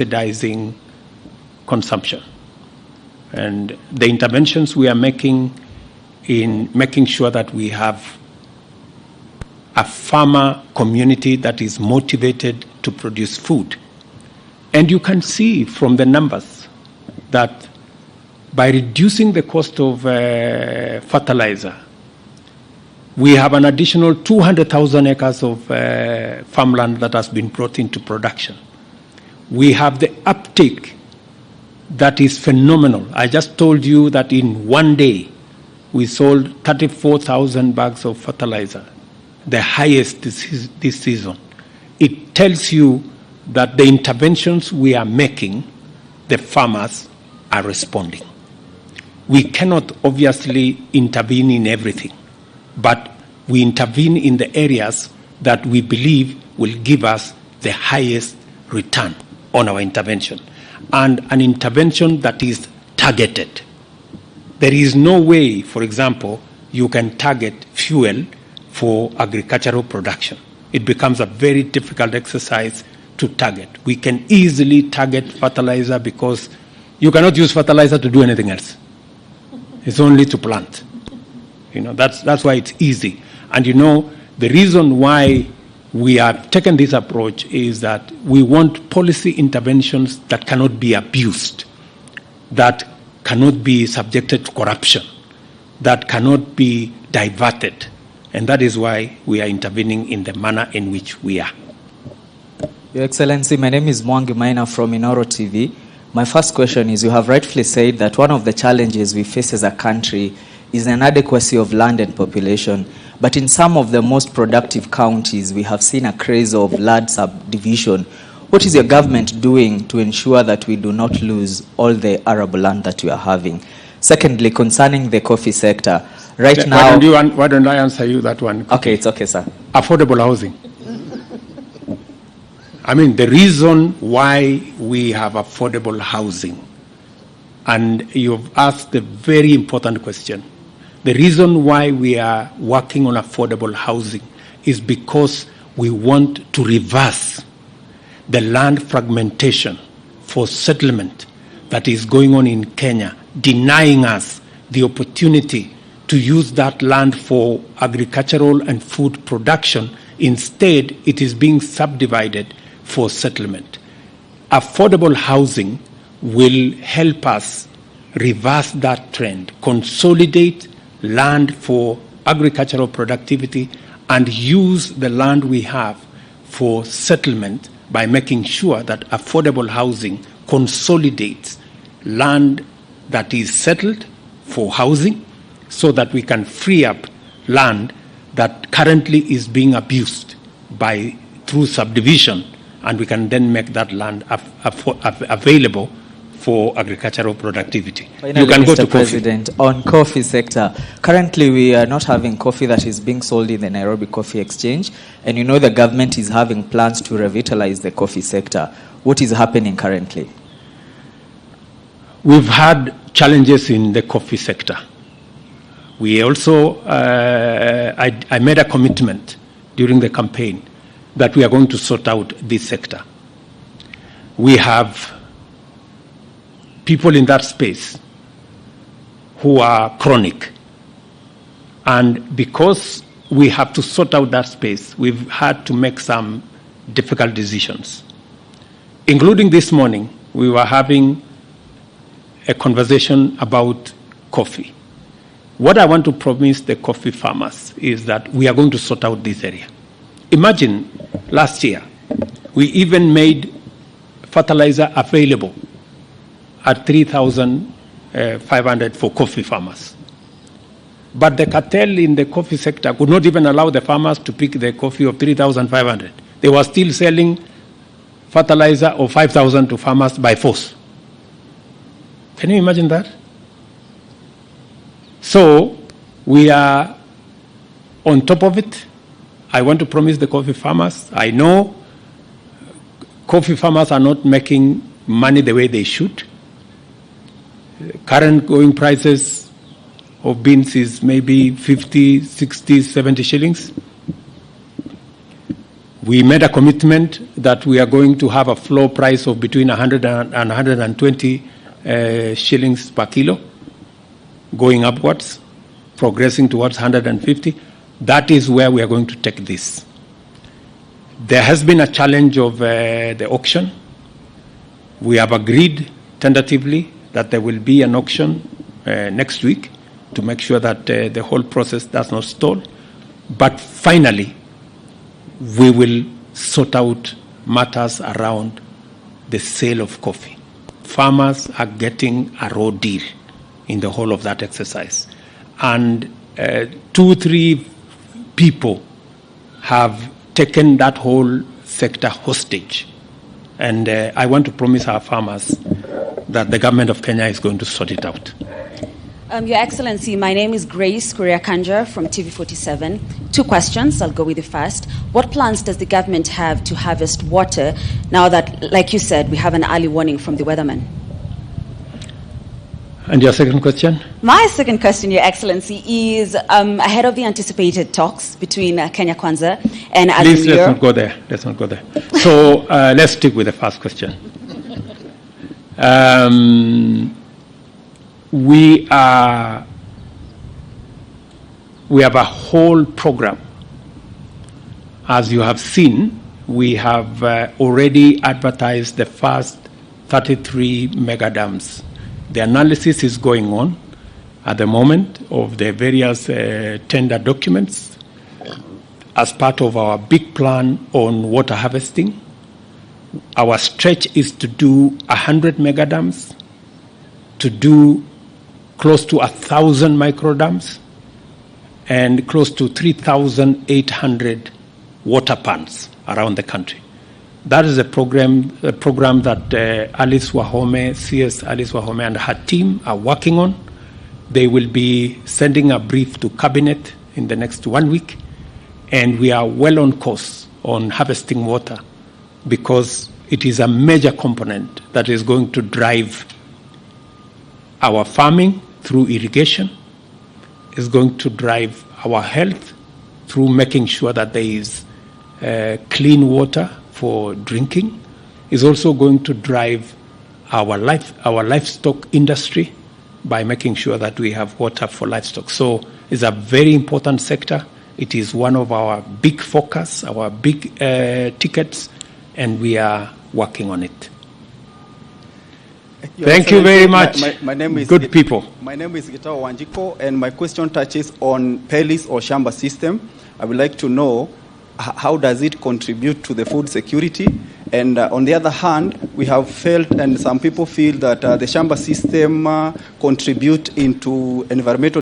subsidizing consumption. And the interventions we are making in making sure that we have a farmer community that is motivated to produce food. And you can see from the numbers that by reducing the cost of fertilizer, we have an additional 200,000 acres of farmland that has been brought into production. We have the uptake that is phenomenal. I just told you that in one day, we sold 34,000 bags of fertilizer, the highest this season. It tells you that the interventions we are making, the farmers are responding. We cannot obviously intervene in everything, but we intervene in the areas that we believe will give us the highest return on our intervention, and an intervention that is targeted. There is no way, for example, you can target fuel for agricultural production. It becomes a very difficult exercise to target. We can easily target fertilizer because you cannot use fertilizer to do anything else. It's only to plant. You know, that's why it's easy. And you know, the reason why we have taken this approach is that we want policy interventions that cannot be abused, that cannot be subjected to corruption, that cannot be diverted. And that is why we are intervening in the manner in which we are. Your Excellency, my name is Mwangi Maina from Inoro TV. My first question is, you have rightfully said that one of the challenges we face as a country is an inadequacy of land and population. But in some of the most productive counties, we have seen a craze of land subdivision. What is your government doing to ensure that we do not lose all the arable land that we are having? Secondly, concerning the coffee sector, right now... Why don't I answer you that one? Okay, it's okay, sir. Affordable housing. I mean, the reason why we have affordable housing, and you've asked a very important question, the reason why we are working on affordable housing is because we want to reverse the land fragmentation for settlement that is going on in Kenya, denying us the opportunity to use that land for agricultural and food production. Instead, it is being subdivided for settlement. Affordable housing will help us reverse that trend, consolidate land for agricultural productivity, and use the land we have for settlement by making sure that affordable housing consolidates land that is settled for housing so that we can free up land that currently is being abused through subdivision, and we can then make that land available for agricultural productivity. Finally, you can go to President, coffee. On coffee sector, currently we are not having coffee that is being sold in the Nairobi Coffee Exchange, and you know the government is having plans to revitalize the coffee sector. What is happening currently? We've had challenges in the coffee sector. We also, I made a commitment during the campaign that we are going to sort out this sector. We have people in that space who are chronic. And because we have to sort out that space, we've had to make some difficult decisions. Including this morning, we were having a conversation about coffee. What I want to promise the coffee farmers is that we are going to sort out this area. Imagine last year, we even made fertilizer available at 3,500 for coffee farmers. But the cartel in the coffee sector could not even allow the farmers to pick the coffee of 3,500. They were still selling fertilizer of 5,000 to farmers by force. Can you imagine that? So we are on top of it. I want to promise the coffee farmers, I know coffee farmers are not making money the way they should. Current going prices of beans is maybe 50, 60, 70 shillings. We made a commitment that we are going to have a floor price of between 100 and 120 shillings per kilo, going upwards, progressing towards 150. That is where we are going to take this. There has been a challenge of the auction. We have agreed tentatively that there will be an auction next week to make sure that the whole process does not stall. But finally, we will sort out matters around the sale of coffee. Farmers are getting a raw deal in the whole of that exercise. And 2-3 people have taken that whole sector hostage. And I want to promise our farmers that the government of Kenya is going to sort it out. Your Excellency, my name is Grace Kuriakanja from TV47. 2 questions. I'll go with the first. What plans does the government have to harvest water now that, like you said, we have an early warning from the weatherman? And your second question? My second question, Your Excellency, is ahead of the anticipated talks between Kenya Kwanza and Azimio. Please, let's not go there. Let's not go there. So let's stick with the first question. We have a whole program. As you have seen, we have already advertised the first 33 mega dams. The analysis is going on at the moment of the various tender documents as part of our big plan on water harvesting. Our stretch is to do 100 mega dams, to do close to 1,000 micro dams, and close to 3,800 water ponds around the country. That is a program that Alice Wahome, CS Alice Wahome and her team are working on. They will be sending a brief to Cabinet in the next 1 week, and we are well on course on harvesting water because it is a major component that is going to drive our farming through irrigation, is going to drive our health through making sure that there is clean water for drinking, is also going to drive our livestock industry by making sure that we have water for livestock. So it's a very important sector. It is one of our big focus, our big tickets, and we are working on it. Thank you very much. My name is good people. My name is Gitao Wanjiko, and my question touches on Pelis or Shamba system. I would like to know how does it contribute to the food security? And on the other hand, we have felt, and some people feel that the Shamba system contribute into environmental